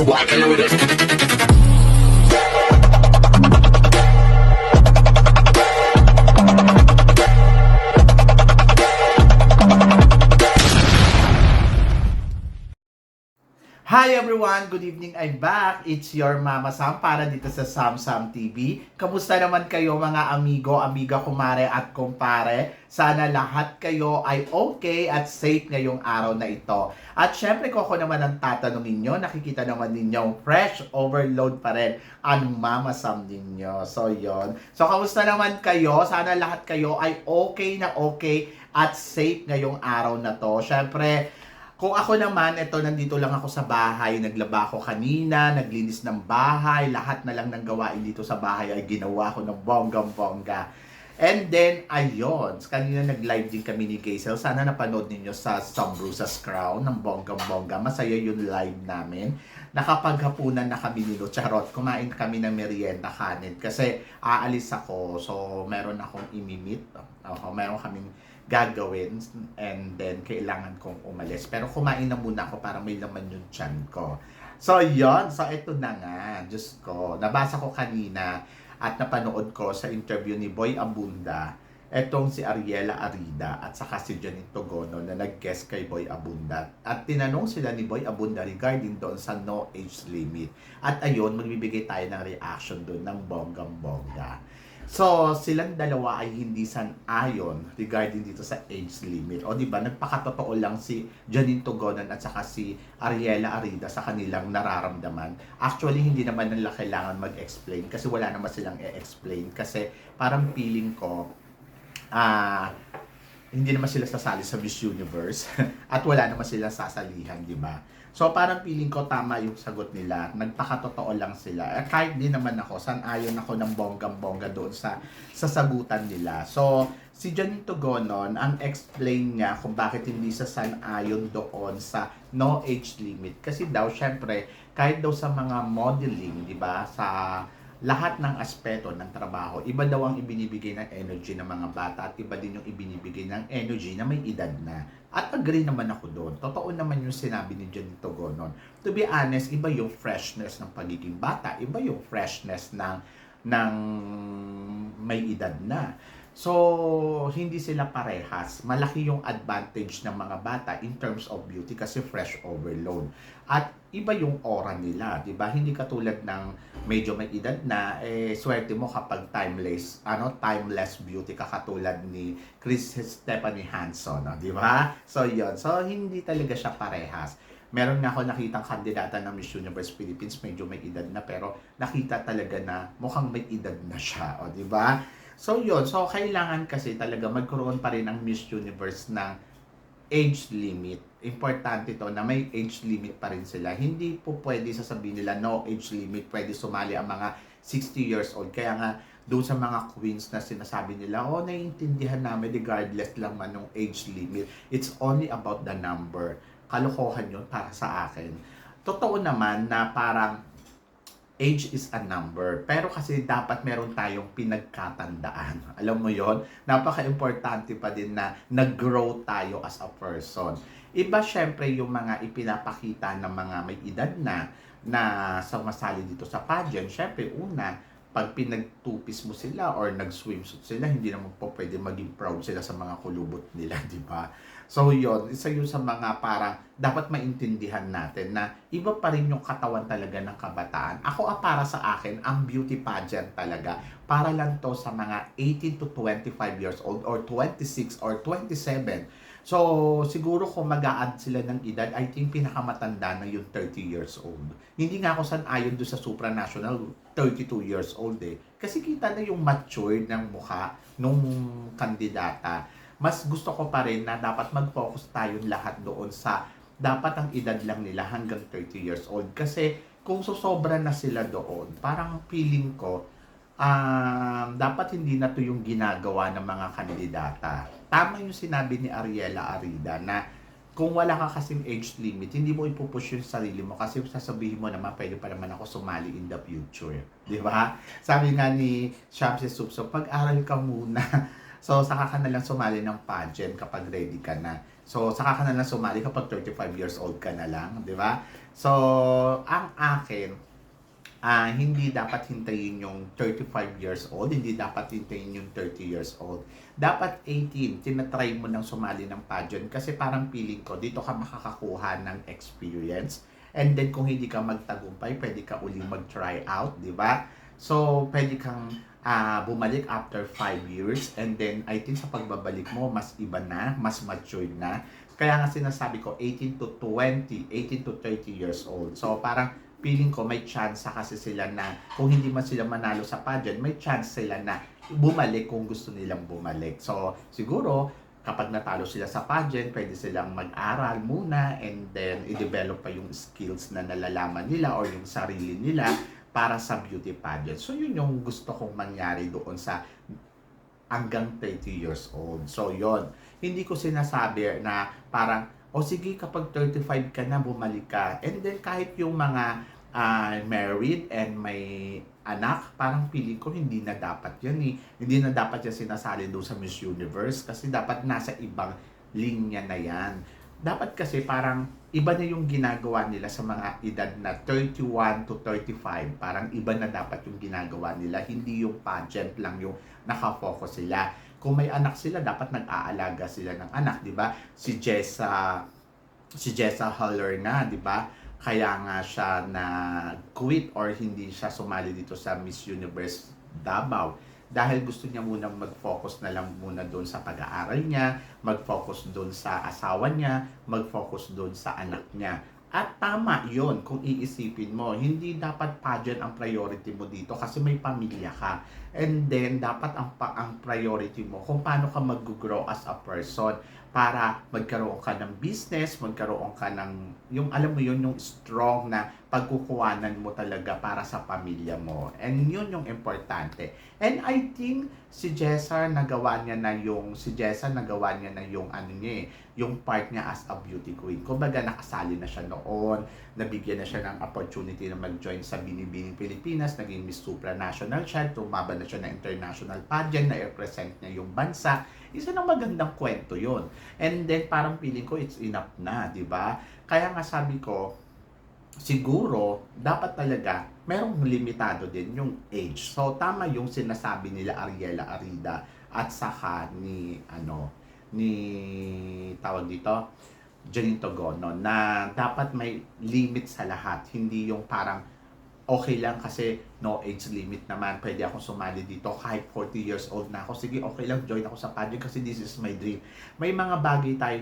walking with it. Hi everyone! Good evening! I'm back! It's your Mama Sam para dito sa Sam Sam TV. Kamusta naman kayo mga amigo, amiga, kumare at kumpare? Sana lahat kayo ay okay at safe ngayong araw na ito. At syempre kung ako naman ang tatanungin nyo, nakikita naman ninyo fresh overload pa rin ang Mama Sam ninyo. So yon. So kamusta naman kayo? Sana lahat kayo ay okay na okay at safe ngayong araw na to. Syempre, kung ako naman, nandito lang ako sa bahay, naglaba ako kanina, naglinis ng bahay, lahat na lang ng gawain dito sa bahay ay ginawa ko ng bonggang-bongga. And then, ayun, kanina nag-live din kami ni Gazel. Sana napanood ninyo sa Some Bruises Crown ng bonggang-bongga. Masaya yung live namin. Nakapaghapunan na kami ni Charot. Kumain kami ng merienda kanin kasi aalis ako. So, meron akong imimit. Meron kaming gagawin and then kailangan kong umalis. Pero kumain na muna ako para may laman yung tiyan ko. So, yon. So, ito na nga. Diyos ko. Nabasa ko kanina at napanood ko sa interview ni Boy Abunda etong si Ariela Arida at saka si Janine Togono na nag-guest kay Boy Abunda. At tinanong sila ni Boy Abunda regarding doon sa no age limit. At ayun, magbibigay tayo ng reaction doon ng bonggang-bongga. So, silang dalawa ay hindi san-ayon regarding dito sa age limit. O di ba nagpakatotoo lang si Janine Togonon at saka si Ariela Arida sa kanilang nararamdaman. Actually, hindi naman nila kailangan mag-explain kasi wala naman silang i-explain. Kasi parang feeling ko, hindi naman sila sasali sa Miss Universe at wala naman sila sasalihan, di ba? So parang feeling ko tama yung sagot nila. Nagpakatotoo lang sila. Kahit din naman ako, san-ayon ako ng bonggang-bongga doon sa sagutan nila. So si Janine Togonon, ang explain niya kung bakit hindi sa san-ayon doon sa no age limit. Kasi daw, syempre, kahit daw sa mga modeling, di ba, sa lahat ng aspeto ng trabaho, iba daw ang ibinibigay ng energy ng mga bata at iba din yung ibinibigay ng energy na may edad na. At agree naman ako doon. Totoo naman yung sinabi ni Janine Togonon. To be honest, iba yung freshness ng pagiging bata, iba yung freshness ng may edad na. So, hindi sila parehas. Malaki yung advantage ng mga bata in terms of beauty kasi fresh overload. At iba yung aura nila, di ba? Hindi katulad ng medyo may edad na, swerte mo kapag timeless beauty ka katulad ni Stephanie Hanson, di ba? So, yun. So, hindi talaga siya parehas. Meron nga ako nakitang kandidata ng Miss Universe Philippines, medyo may edad na, pero nakita talaga na mukhang may edad na siya, di ba? So yun, so kailangan kasi talaga magkaroon pa rin ang Miss Universe ng age limit. Importante to na may age limit pa rin sila. Hindi po pwede sasabihin nila no age limit, pwede sumali ang mga 60 years old. Kaya nga doon sa mga queens na sinasabi nila, naiintindihan namin regardless lang man ng age limit. It's only about the number. Kalokohan yun para sa akin. Totoo naman na parang age is a number. Pero kasi dapat meron tayong pinagkatandaan. Alam mo yon, napaka-importante pa din na nag-grow tayo as a person. Iba syempre yung mga ipinapakita ng mga may edad na sumasali dito sa pageant. Syempre, una, pag pinagtupis mo sila or nag-swimsuit sila, hindi naman po pwede maging proud sila sa mga kulubot nila, di ba? So yun, isa yun sa mga parang dapat maintindihan natin na iba pa rin yung katawan talaga ng kabataan. Ako para sa akin, ang beauty pageant talaga, para lang to sa mga 18 to 25 years old or 26 or 27. So, siguro kung mag-a-add sila ng edad, I think pinakamatanda na yung 30 years old. Hindi nga ako san-ayon doon sa supranational 32 years old Kasi kita na yung matured ng mukha nung kandidata. Mas gusto ko pa rin na dapat mag-focus tayong lahat doon sa dapat ang edad lang nila hanggang 30 years old. Kasi kung sosobra na sila doon, parang feeling ko, dapat hindi na to yung ginagawa ng mga kandidata. Tama yung sinabi ni Ariela Arida na kung wala ka kasing age limit, hindi mo ipupush yung sarili mo kasi sasabihin mo naman, pwede pa naman ako sumali in the future. Di ba? Sabi nga ni Shamsi Supso, pag-aral ka muna. So, saka ka na lang sumali ng pageant kapag ready ka na. So, saka ka na lang sumali kapag 35 years old ka na lang, di ba? So, ang akin, hindi dapat hintayin yung 35 years old, hindi dapat hintayin yung 30 years old. Dapat 18, tinatry mo nang sumali ng pageant kasi parang feeling ko, dito ka makakakuha ng experience. And then kung hindi ka magtagumpay, pwede ka uling mag-try out, di ba? So, pwede kang bumalik after 5 years and then I think sa pagbabalik mo, mas iba na, mas mature na. Kaya nga sinasabi ko, 18 to 20, 18 to 30 years old. So, parang feeling ko may chance kasi sila na kung hindi man sila manalo sa pageant, may chance sila na bumalik kung gusto nilang bumalik. So, siguro, kapag natalo sila sa pageant, pwede silang mag-aral muna and then i-develop pa yung skills na nalalaman nila or yung sarili nila para sa beauty pageant. So, yun yung gusto kong mangyari doon sa hanggang 30 years old. So, yon. Hindi ko sinasabi na parang, o sige, kapag 35 ka na, bumalik ka. And then, kahit yung mga married and may anak, parang feeling ko hindi na dapat yan eh. Hindi na dapat yan sinasali doon sa Miss Universe kasi dapat nasa ibang linya na yan. Dapat kasi parang iba na yung ginagawa nila sa mga edad na 31 to 35. Parang iba na dapat yung ginagawa nila. Hindi yung pageant lang yung nakafocus sila. Kung may anak sila, dapat nag-aalaga sila ng anak, di ba? Si Jessa Haller na, di ba? Kaya nga siya na quit or hindi siya sumali dito sa Miss Universe Davao. Dahil gusto niya munang mag-focus na lang muna doon sa pag-aaral niya, mag-focus doon sa asawa niya, mag-focus doon sa anak niya. At tama yon kung iisipin mo. Hindi dapat pageant ang priority mo dito kasi may pamilya ka. And then, dapat ang priority mo kung paano ka mag-grow as a person para magkaroon ka ng business, magkaroon ka ng, yung alam mo yun, yung strong na pagkukuhanan mo talaga para sa pamilya mo. And yun yung importante. And I think si Jessa nagawa niya na yung ano niya eh, yung part niya as a beauty queen. Kumbaga nakasali na siya noon, nabigyan na siya ng opportunity na mag-join sa Binibining Pilipinas, naging Miss Supranational siya, tumaban na siya na international pageant, na-represent niya yung bansa. Isa ng magandang kwento yun. And then parang feeling ko it's enough na, di ba? Kaya nga sabi ko, siguro dapat talaga merong limitado din yung age. So tama yung sinasabi nila Ariela Arida at saka ni tawag dito Janine Togono na dapat may limit sa lahat. Hindi yung parang okay lang kasi no age limit naman. Pwede akong sumali dito kahit 40 years old na ako. Sige, okay lang, join ako sa pageant kasi this is my dream. May mga bagay tayo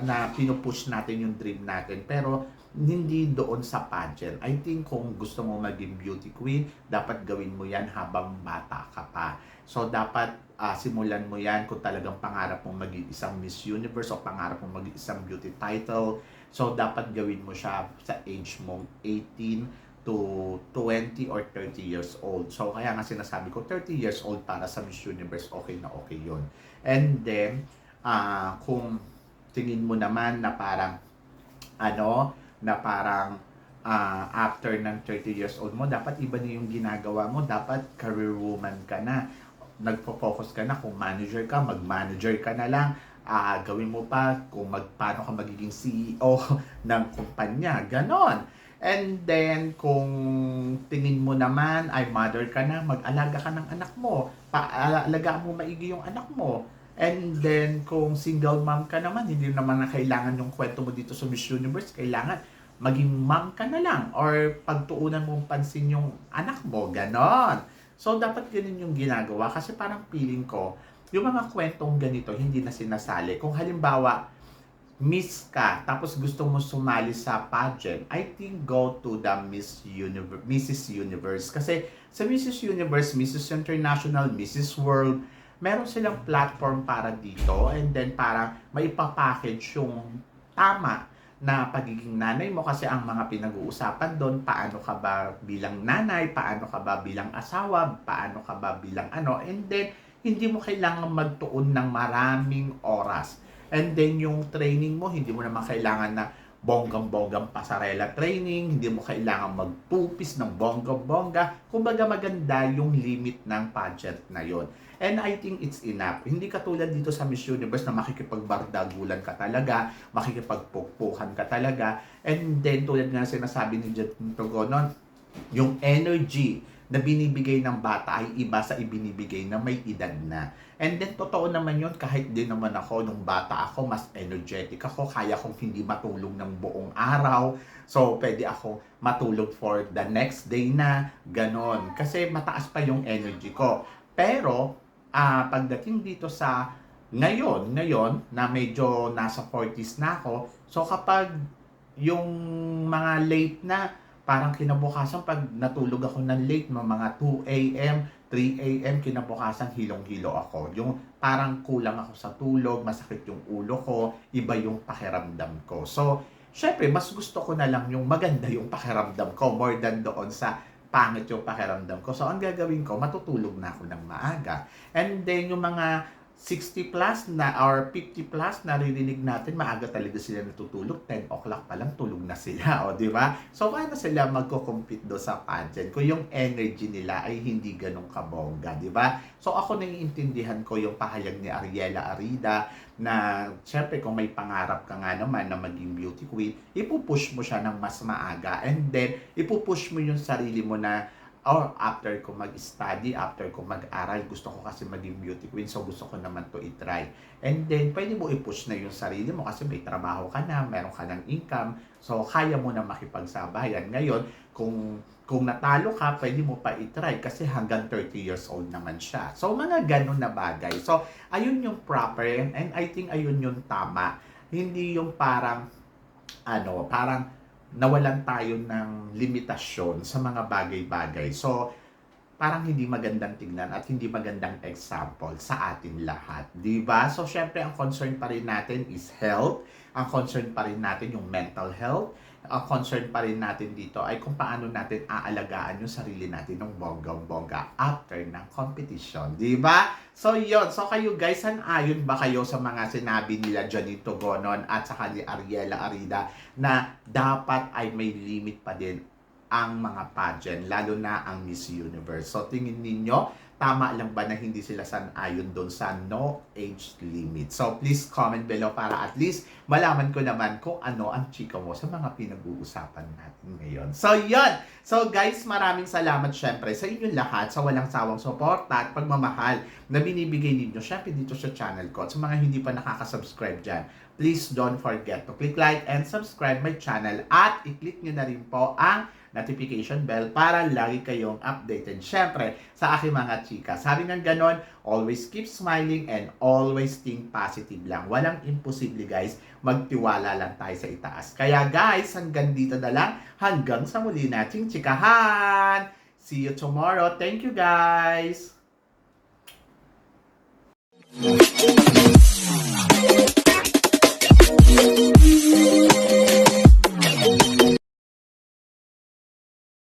na pinupush natin yung dream natin. Pero hindi doon sa pageant. I think kung gusto mo maging beauty queen, dapat gawin mo yan habang bata ka pa. So, dapat simulan mo yan kung talagang pangarap mo maging isang Miss Universe o pangarap mo maging isang beauty title. So, dapat gawin mo siya sa age mo 18 to 20 or 30 years old. So, kaya nga sinasabi ko, 30 years old para sa Miss Universe, okay na okay yun. And then, kung tingin mo naman na parang, after ng 30 years old mo, dapat iba na yung ginagawa mo. Dapat career woman ka na. Nagpo-focus ka na. Kung manager ka, mag-manager ka na lang. Gawin mo pa kung paano ka magiging CEO ng kumpanya. Ganon. And then, kung tingin mo naman ay mother ka na, mag-alaga ka ng anak mo. Paalagaan mo maigi yung anak mo. And then, kung single mom ka naman, hindi naman na kailangan yung kwento mo dito sa Miss Universe. Kailangan maging mom ka na lang or pagtuunan mong pansin yung anak mo. Ganon. So, dapat ganun yung ginagawa. Kasi parang feeling ko, yung mga kwentong ganito, hindi na sinasali. Kung halimbawa, Miss ka, tapos gusto mo sumali sa pageant, I think go to the Mrs. Universe. Kasi sa Mrs. Universe, Mrs. International, Mrs. World, meron silang platform para dito and then para maipapackage yung tama na pagiging nanay mo kasi ang mga pinag-uusapan doon, paano ka ba bilang nanay, paano ka ba bilang asawa, paano ka ba bilang and then hindi mo kailangan magtuon ng maraming oras. And then yung training mo, hindi mo naman kailangan na bonggang-bonggang pasarela training, hindi mo kailangan magpupis ng bonggang-bongga. Kumbaga maganda yung limit ng pageant na yon. And I think it's enough. Hindi katulad dito sa Miss Universe na makikipagbardagulan ka talaga, makikipagpukpukan ka talaga. And then tulad nga sinasabi ni Jet Togonon, yung energy na binibigay ng bata ay iba sa ibinibigay na may edad na. And then, totoo naman yun, kahit din naman ako, nung bata ako, mas energetic ako, kaya kong hindi matulog ng buong araw. So, pwede ako matulog for the next day na, ganon. Kasi mataas pa yung energy ko. Pero, pagdating dito sa ngayon na medyo nasa 40s na ako, so kapag yung mga late na, parang kinabukasan pag natulog ako ng late, mga 2 a.m., 3 a.m., kinabukasan hilong-hilo ako. Yung parang kulang ako sa tulog, masakit yung ulo ko, iba yung pakiramdam ko. So, syempre, mas gusto ko na lang yung maganda yung pakiramdam ko more than doon sa pangit yung pakiramdam ko. So, ang gagawin ko, matutulog na ako ng maaga. And then, yung mga 60 plus na or 50 plus naririnig natin, maaga talaga sila natutulog, 10 o'clock pa lang tulog na sila, o di ba? So paano sila magko-compete do sa pageant kung yung energy nila ay hindi ganun kabongga, di ba? So ako naiintindihan ko yung pahayag ni Ariela Arida na syempre kung may pangarap ka nga naman na maging beauty queen, ipupush mo siya ng mas maaga, and then ipupush mo yung sarili mo na or after ko mag-study, after ko mag-aral, gusto ko kasi maging beauty queen, so gusto ko naman to i-try. And then, pwede mo i-push na yung sarili mo kasi may trabaho ka na, meron ka ng income, so kaya mo na makipagsabayan. Ngayon, kung natalo ka, pwede mo pa i-try kasi hanggang 30 years old naman siya. So, mga ganun na bagay. So, ayun yung proper, and I think ayun yung tama. Hindi yung parang, parang nawalan tayo ng limitasyon sa mga bagay-bagay. So, parang hindi magandang tignan at hindi magandang example sa atin lahat. Diba? So, syempre, ang concern pa rin natin is health. Ang concern pa rin natin yung mental health. Ang concern pa rin natin dito ay kung paano natin aalagaan yung sarili natin ng bonggang-bongga after ng competition. Diba? So, yun. So, kayo guys, ayon ba kayo sa mga sinabi nila Janito Gonon at saka ni Ariela Arida na dapat ay may limit pa din ang mga pageant, lalo na ang Miss Universe? So, tingin ninyo, tama lang ba na hindi sila sang-ayon doon sa no age limit? So, please comment below para at least malaman ko naman kung ano ang chika mo sa mga pinag-uusapan natin ngayon. So, yun! So, guys, maraming salamat syempre sa inyong lahat sa walang sawang suporta at pagmamahal na binibigay ninyo syempre dito sa channel ko. At sa mga hindi pa nakaka-subscribe dyan, please don't forget to click like and subscribe my channel at i-click nyo na rin po ang notification bell para lagi kayong updated. Syempre, sa aking mga chika. Sabi ng ganon, always keep smiling and always think positive lang. Walang imposible guys, magtiwala lang tayo sa itaas. Kaya guys, hanggang dito na lang, hanggang sa muli nating chikahan. See you tomorrow. Thank you guys!